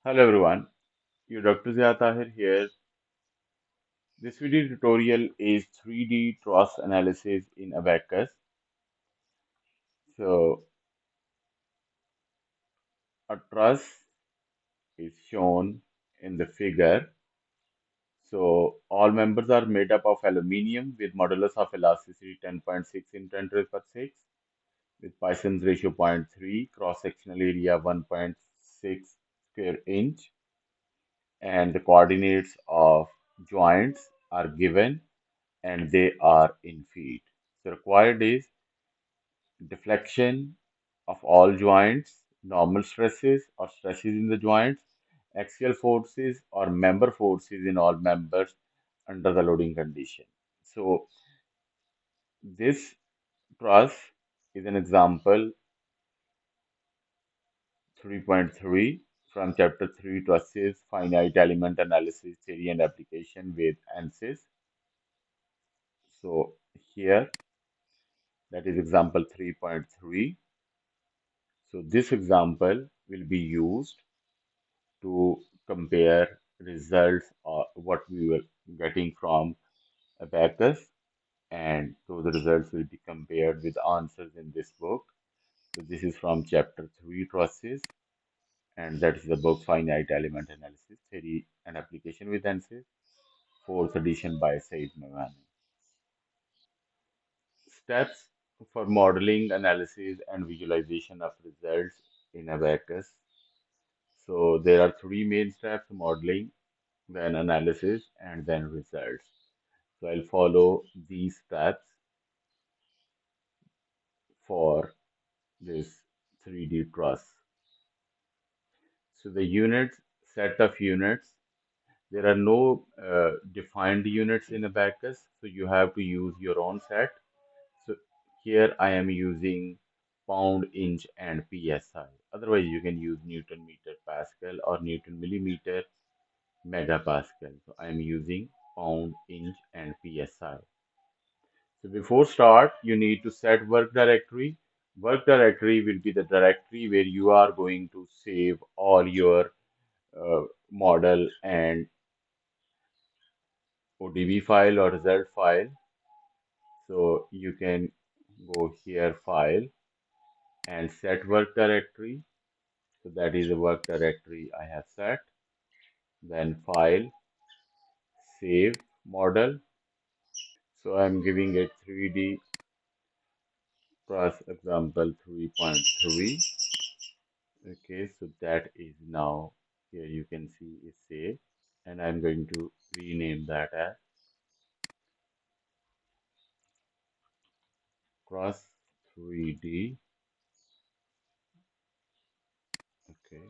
Hello everyone, your Dr. Zia Tahir here. This video tutorial is 3D truss analysis in Abaqus. So a truss is shown in the figure. So all members are made up of aluminium with modulus of elasticity 10.6 in 10 raised per 6 with Poisson's ratio zero point 0.3, cross-sectional area 1.6 square inch, and the coordinates of joints are given and they are in feet. So required is deflection of all joints, normal stresses or stresses in the joints, axial forces or member forces in all members under the loading condition. So this truss is an example 3.3 from chapter 3 trusses, finite element analysis, theory and application with ANSYS. So here that is example 3.3. So this example will be used to compare results or what we were getting from Abaqus, and those results will be compared with answers in this book. So this is from chapter 3 trusses, and that is the book Finite Element Analysis, Theory and Application with ANSYS, fourth edition by Saeed Moaveni. Steps for modeling, analysis, and visualization of results in Abaqus. So there are three main steps: modeling, then analysis, and then results. So I'll follow these steps for this 3D truss. So the units, set of units, there are no defined units in Abaqus, so you have to use your own set. So here I am using pound, inch, and PSI. Otherwise, you can use Newton meter Pascal or Newton millimeter megapascal. So I am using pound, inch, and PSI. So before start, you need to set work directory. Work directory will be the directory where you are going to save all your model and ODB file or result file. So you can go here, file, and set work directory. So that is the work directory I have set. Then file, save model. So I'm giving it 3D plus example 3.3. Okay, so that is now here you can see is saved, and I'm going to rename that as cross 3D. Okay,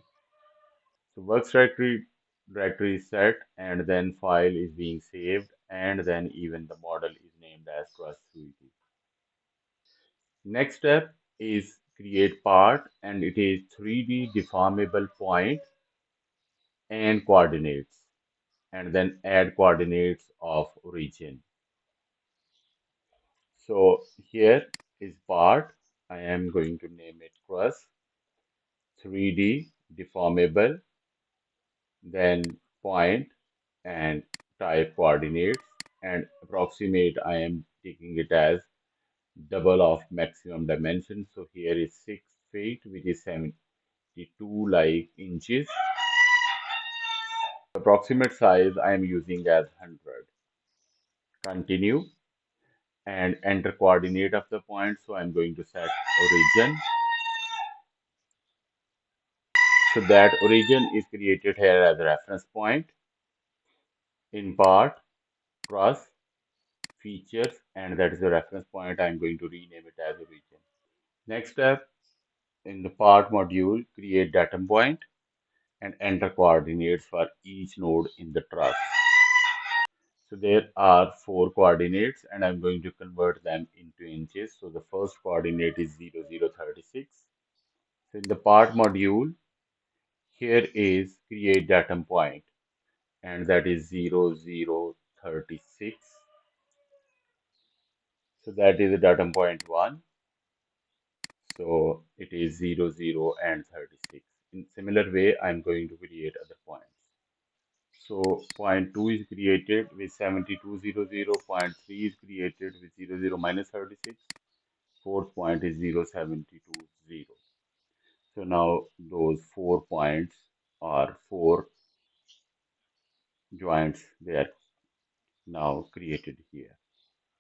so works directory is set, and then file is being saved, and then even the model is named as cross 3D. Next step is create part, and it is 3D deformable point and coordinates, and then add coordinates of origin. So here is part. I am going to name it Truss 3D deformable, then point and type coordinates, and approximate. I am taking it as double of maximum dimension. So here is 6 feet, which is 72 like inches. Approximate size I am using as 100. Continue and enter coordinate of the point. So I'm going to set origin. So that origin is created here as a reference point. In part, cross, features, and that is the reference point. I'm going to rename it as origin. Next step, in the part module, create datum point and enter coordinates for each node in the truss. So there are 4 coordinates, and I'm going to convert them into inches. So the first coordinate is 0036. So in the part module, here is create datum point, and that is 0036. So that is the datum point 1. So it is 00 and 36. in similar way, I'm going to create other points. So point 2 is created with 7200, point 3 is created with 00 minus 36, fourth point is 0720. So now those 4 points are 4 joints, they are now created here.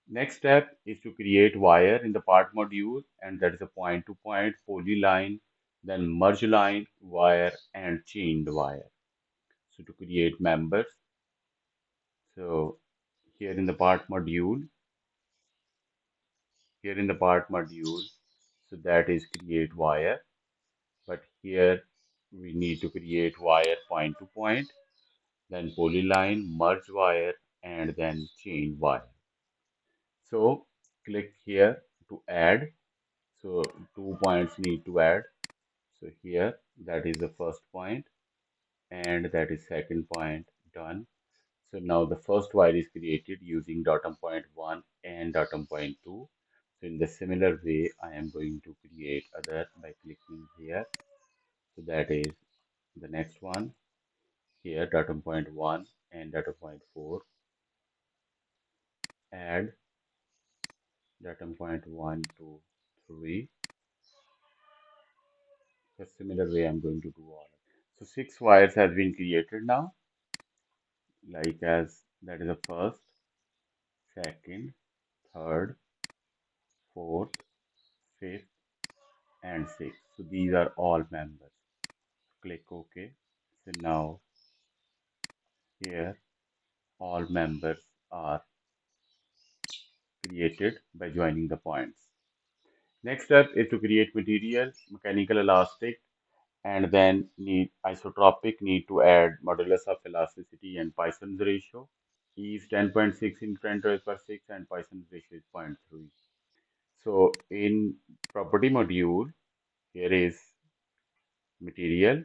Next step is to create wire in the part module, and that is a point to point polyline, then merge line wire and chained wire. So to create members, so here in the part module, here in the part module, so that is create wire, but here we need to create wire point to point, then polyline, merge wire, and then chain wire. So click here to add. So 2 points need to add. So here that is the first point and that is second point done. So now the first wire is created using datum point 1 and datum point 2. So in the similar way, I am going to create other by clicking here. So that is the next one here, datum point 1 and datum point 4. Add datum point 1 to 3. So similar way, I'm going to do all. So 6 wires has been created now, like as that is the first, second, third, fourth, fifth, and sixth. So these are all members. Click OK. So now here all members are created by joining the points. Next step is to create material, mechanical elastic, and then need isotropic, need to add modulus of elasticity and Poisson's ratio. E is 10.6 in 10 to the power 6 and Poisson's ratio is 0.3. So in property module, here is material,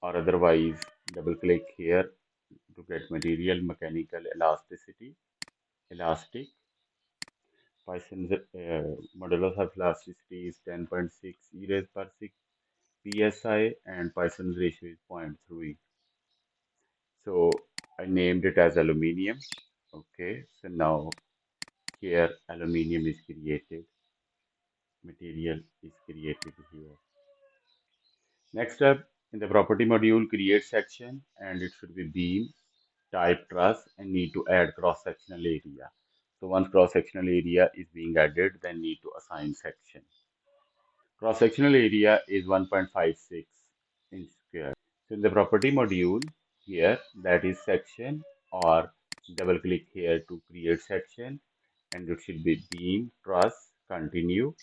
or otherwise double click here to get material, mechanical elasticity, elastic. Poisson's modulus of elasticity is 10.6 e raised per 6 psi and Poisson's ratio is 0.3. So I named it as aluminium. Okay, so now here aluminium is created, material is created here. Next up, in the property module, create section and it should be beam, type truss and need to add cross-sectional area. So once cross-sectional area is being added, then need to assign section. Cross-sectional area is 1.56 inch square. So in the property module here, that is section, or double click here to create section and it should be beam, truss, continue,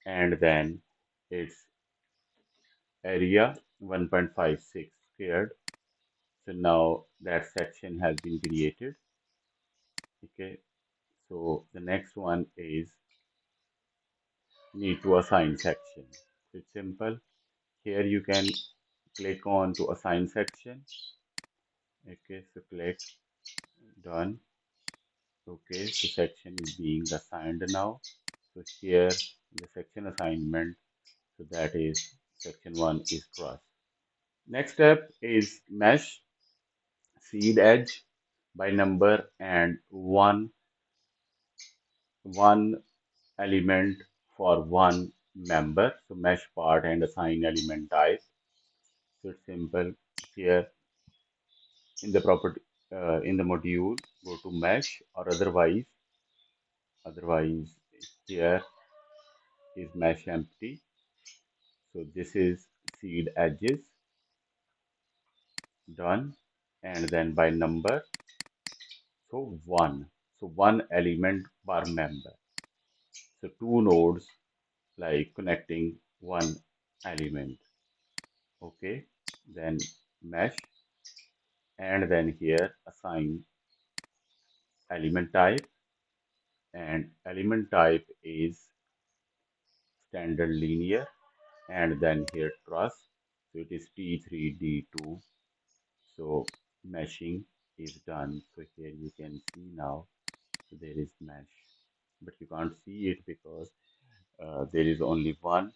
and then its area 1.56 squared. So now that section has been created. Okay, so the next one is need to assign section. So it's simple. Here you can click on to assign section. Okay, so click done. Okay, so section is being assigned now. So here the section assignment, so that is section 1 is truss. Next step is mesh seed edge by number and one element for one member. So mesh part and assign element type. So it's simple. Here in the property in the module, go to mesh, or otherwise here is mesh empty. So this is seed edges done, and then by number, so one. So one element per member. So two nodes like connecting one element. Okay, then mesh, and then here assign element type, and element type is standard linear, and then here truss, so it is T3D2. So meshing is done. So here you can see now, so there is mesh, but you can't see it because there is only one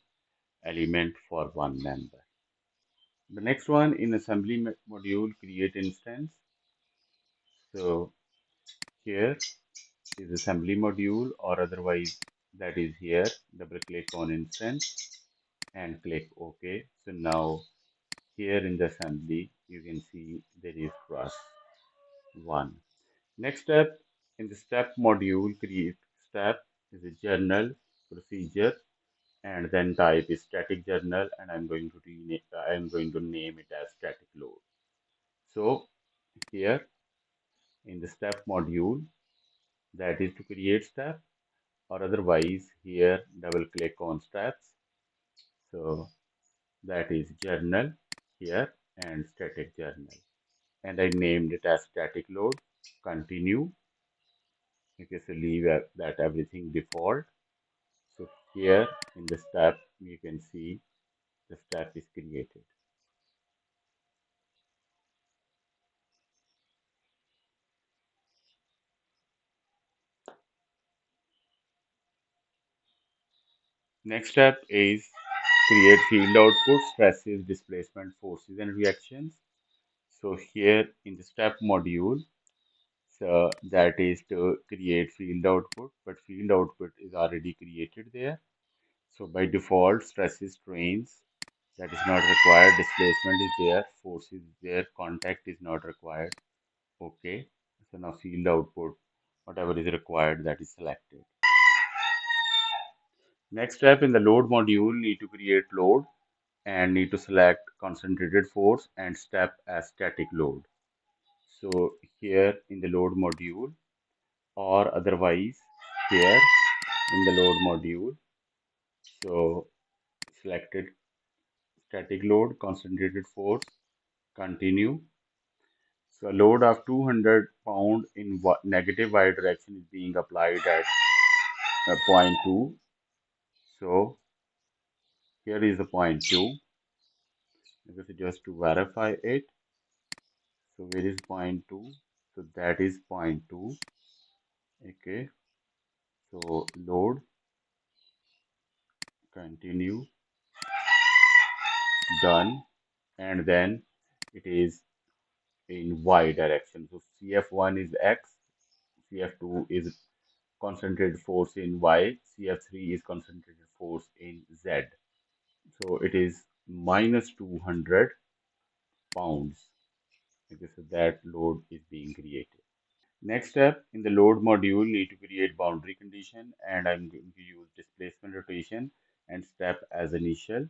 element for one member. The next one in assembly module, create instance. So here is assembly module, or otherwise that is here. Double click on instance and click OK. So now here in the assembly, you can see there is Truss 1. Next step in the step module, create step is a journal procedure, and then type is static journal, and I'm going to name it as static load. So here in the step module, that is to create step, or otherwise here double click on steps. So that is journal here and static journal, and I named it as static load. Continue. Okay, so leave that everything default. So here in the step, you can see the step is created. Next step is create field output, stresses, displacement, forces, and reactions. So here in the step module, so that is to create field output, but field output is already created there. So by default, stresses, strains, that is not required, displacement is there, force is there, contact is not required. Okay, so now field output, whatever is required, that is selected. Next step in the load module, need to create load and need to select concentrated force and step as static load. So here in the load module, or otherwise here in the load module, so selected static load, concentrated force, continue. So a load of 200 pound in negative y direction is being applied at point 2. So here is the point 2. This is just to verify it. So where is point 2? So that is point 2. Okay. So load, continue, done, and then it is in y direction. So CF1 is x, CF2 is concentrated force in y, CF3 is concentrated force in z. So it is minus 200 pounds. Okay, so that load is being created. Next step in the load module, need to create boundary condition, and I'm going to use displacement rotation and step as initial.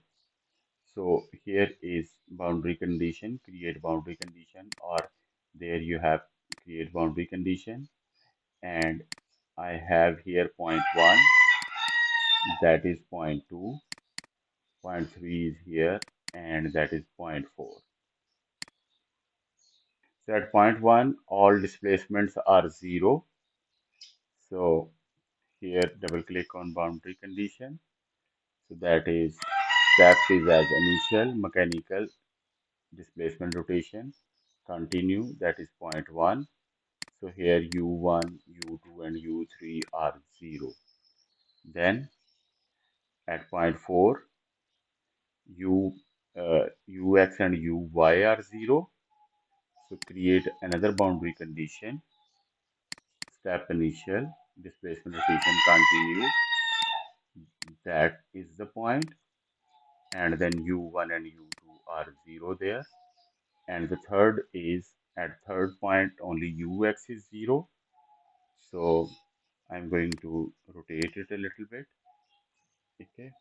So here is boundary condition, create boundary condition, or there you have create boundary condition, and I have here point 1, that is point 2, point 3 is here, and that is point 4. So at point 1, all displacements are 0. So here double click on boundary condition. So that is step is as initial, mechanical displacement rotation, continue, that is point 1. So here U1, U2 and U3 are 0. Then at point 4, U, Ux and Uy are 0. So create another boundary condition, step initial, displacement rotation, continue, that is the point. And then U1 and U2 are 0 there. And the third is at third point only Ux is 0. So I'm going to rotate it a little bit. Okay.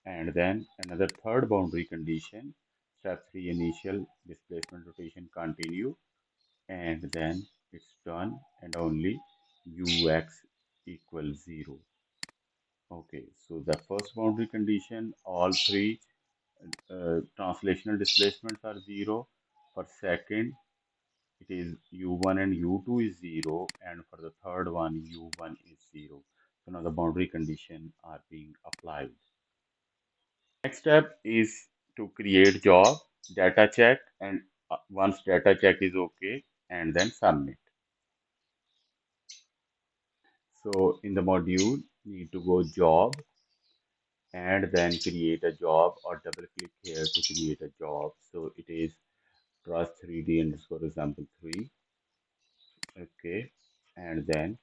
And then another third boundary condition, step 3 initial, displacement rotation, continue, and then it's done, and only Ux equals 0. Okay, so the first boundary condition, all three translational displacements are 0. For second, it is U1 and U2 is 0, and for the third one, U1 is 0. So now the boundary condition are being applied. Next step is to create job, data check, and once data check is okay, and then submit. So in the module, you need to go job, and then create a job, or double click here to create a job. So it is Truss 3D underscore example 3. Okay, and then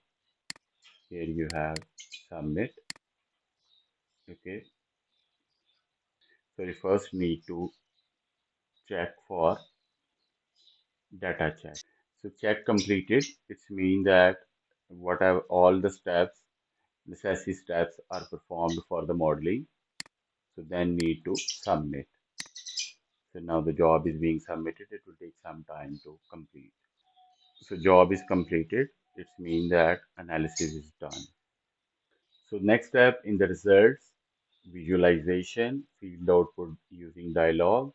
here you have submit. Okay, so you first need to check for data check. So check completed. It means that whatever all the steps, necessary steps are performed for the modeling. So then need to submit. So now the job is being submitted. It will take some time to complete. So job is completed. It means that analysis is done. So next step in the results, visualization, field output using dialog,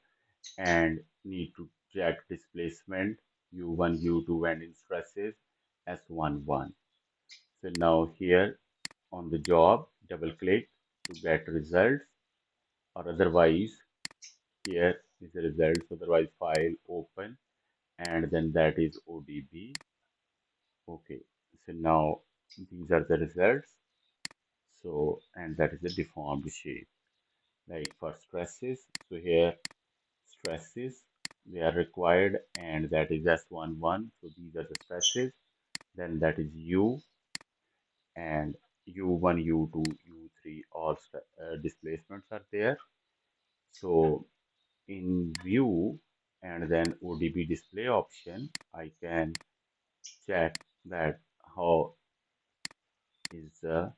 and need to check displacement, U1, U2, and in stresses, S11. So now here on the job, double click to get results, or otherwise here is the results, otherwise file open, and then that is ODB. Okay, so now these are the results. So, and that is a deformed shape. Like for stresses, so here stresses, they are required, and that is S11. So these are the stresses. Then that is U, and U1, U2, U3, all displacements are there. So in view and then ODB display option, I can check that how is the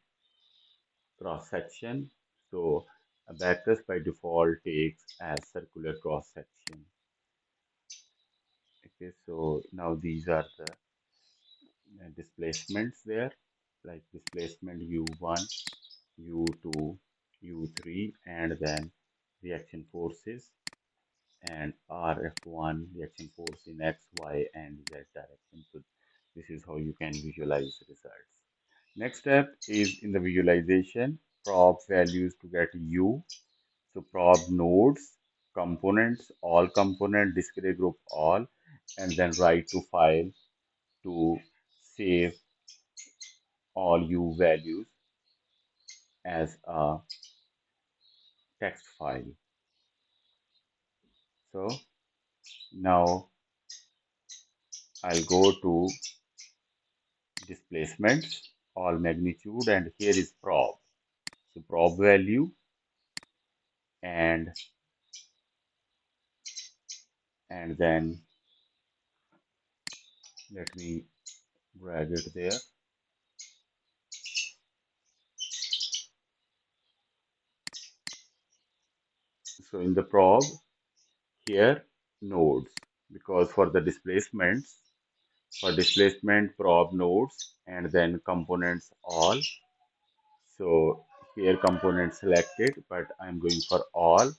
cross section. So Abaqus by default takes as circular cross section. Okay, so now these are the displacements there, like displacement U1, U2, U3, and then reaction forces, and RF1 reaction force in X, Y, and Z direction. So this is how you can visualize results. Next step is in the visualization, probe values to get U. So probe nodes, components, all component, display group all, and then write to file to save all U values as a text file. So now I'll go to displacements, all magnitude, and here is probe. So probe value, and then let me drag it there. So in the probe here nodes, because for the displacements, for displacement probe nodes, and then components all. So here component selected, but I'm going for all,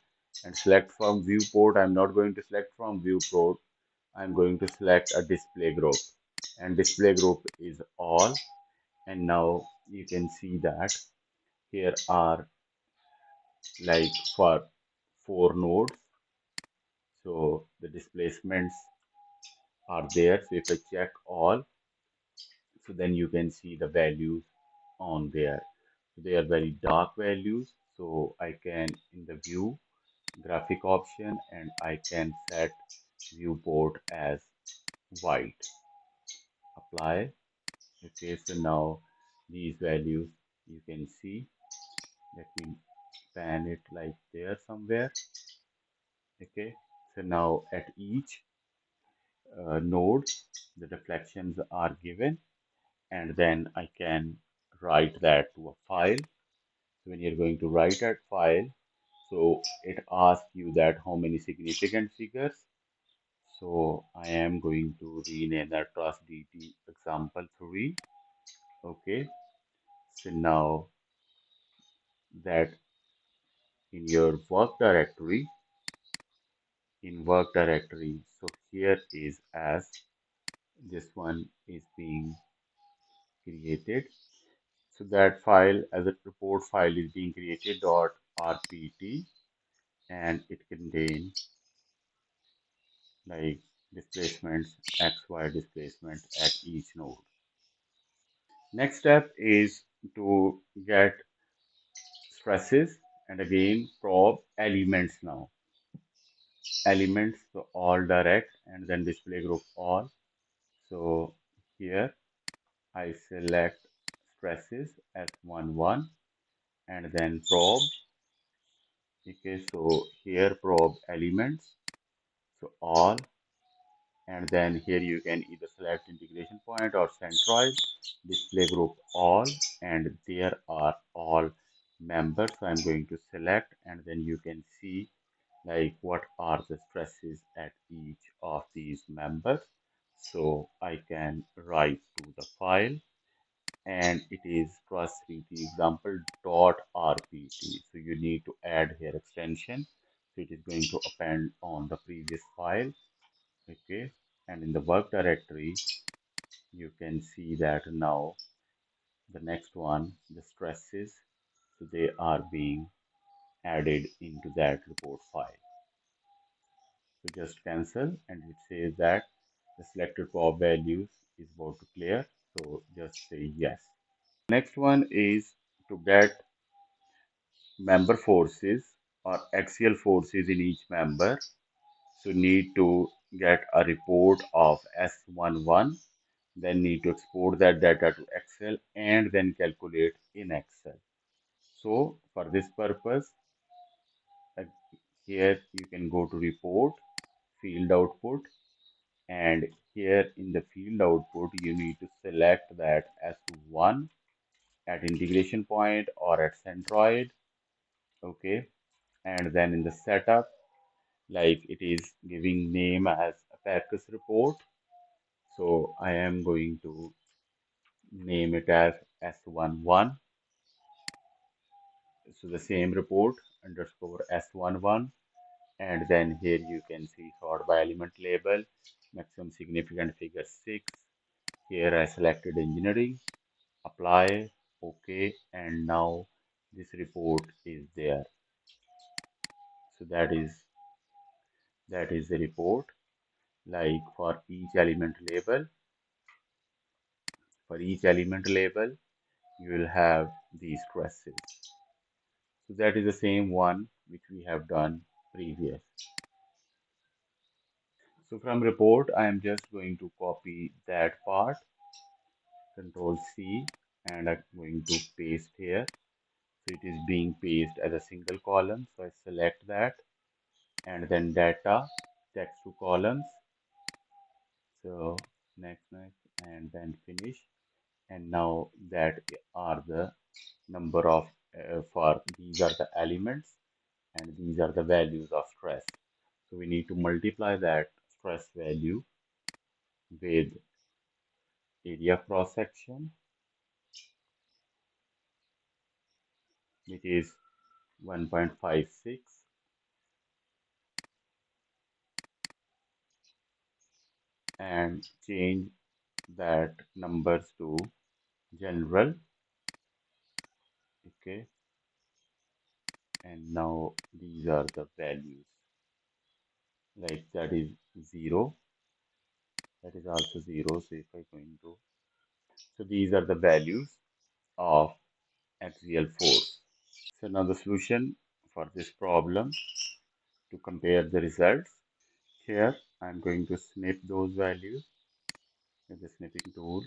and select from viewport. I'm not going to select from viewport. I'm going to select a display group, and display group is all. And now you can see that here are like for 4 nodes. So the displacements are there. So if I check all, so then you can see the values on there. So they are very dark values. So I can in the view graphic option, and I can set viewport as white. Apply. Okay, so now these values you can see. Let me pan it like there somewhere. Okay, so now at each node the deflections are given, and then I can write that to a file. So when you're going to write that file, so it asks you that how many significant figures. So I am going to rename that Truss DT example 3. Okay, so now that in your work directory, so here is as this one is being created. So that file as a report file is being created .rpt, and it contains like displacements, XY displacement at each node. Next step is to get stresses, And again probe elements now. Elements, so all direct and then display group all. So here I select stresses as 1 1 and then probe. Okay, so here probe elements, so all, and then here you can either select integration point or centroid, display group all, and there are all members. So I'm going to select, and then you can see like what are the stresses at each of these members. So I can write to the file, and it is Truss example dot rpt. So you need to add here extension. So it is going to append on the previous file. Okay, and in the work directory, you can see that now the next one, the stresses, so they are being added into that report file. So just cancel, and it says that the selected probe values is about to clear. So just say yes. Next one is to get member forces or axial forces in each member. So need to get a report of S11, then need to export that data to Excel and then calculate in Excel. So for this purpose, uh, here you can go to report, field output, and here in the field output, you need to select that S1 at integration point or at centroid. Okay, and then in the setup, like it is giving name as Abaqus report. So I am going to name it as S11. So the same report underscore S11. And then here you can see sort by element label, maximum significant figure 6. Here I selected engineering, apply, OK, and now this report is there. So that is the report. Like for each element label, you will have these stresses. So that is the same one which we have done previous. So from report, I am just going to copy that part, Control C, and I'm going to paste here. So it is being pasted as a single column. So I select that, and then data, text to columns. So next, and then finish. And now that are the number of for these are the elements, and these are the values of stress. So we need to multiply that stress value with area cross section, which is 1.56, and change that numbers to general. Okay, and now these are the values, like that is 0, that is also 0. So if I go into, so these are the values of axial force. So now the solution for this problem, to compare the results, here I'm going to snip those values with the snipping tool.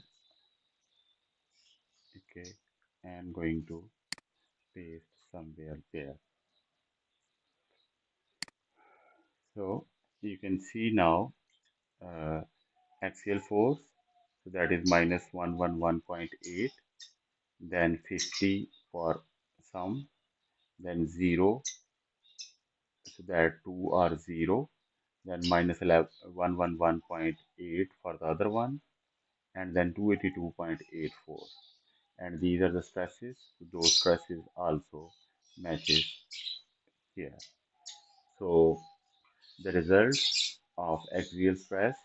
Okay, I'm going to paste somewhere there. So you can see now uh, axial force, so that is minus 111.8, then 50 for some, then 0, so that 2 are 0, then minus 111.8 for the other one, and then 282.84. And these are the stresses. So those stresses also matches here. So the results of axial stress,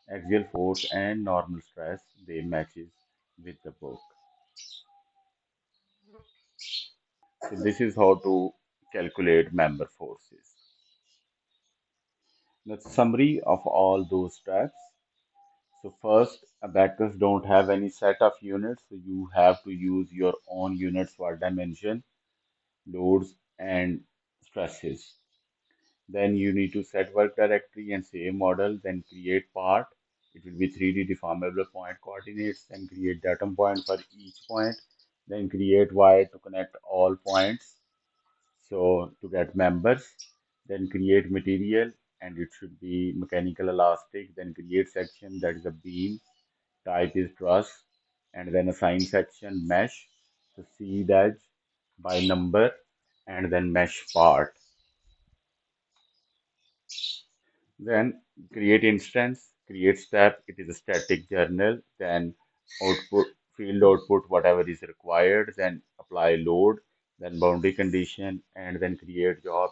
axial force, and normal stress, they matches with the book. So this is how to calculate member forces. The summary of all those steps. So first, Abaqus don't have any set of units, so you have to use your own units for dimension, loads, and stresses. Then you need to set work directory and save model, then create part. It will be 3D deformable point coordinates, then create datum point for each point, then create wire to connect all points. So to get members, then create material and it should be mechanical elastic, then create section that is a beam, type is truss, and then assign section mesh to seed edge by number and then mesh part. Then create instance, create step, it is a static journal, then output, field output, whatever is required, then apply load, then boundary condition, and then create job,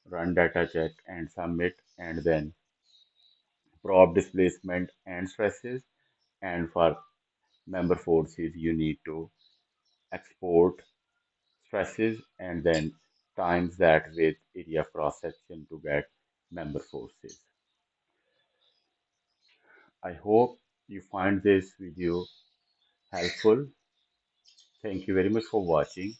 run data check and submit, and then probe displacement and stresses. And for member forces, you need to export stresses and then times that with area of cross section to get member forces. I hope you find this video helpful. Thank you very much for watching.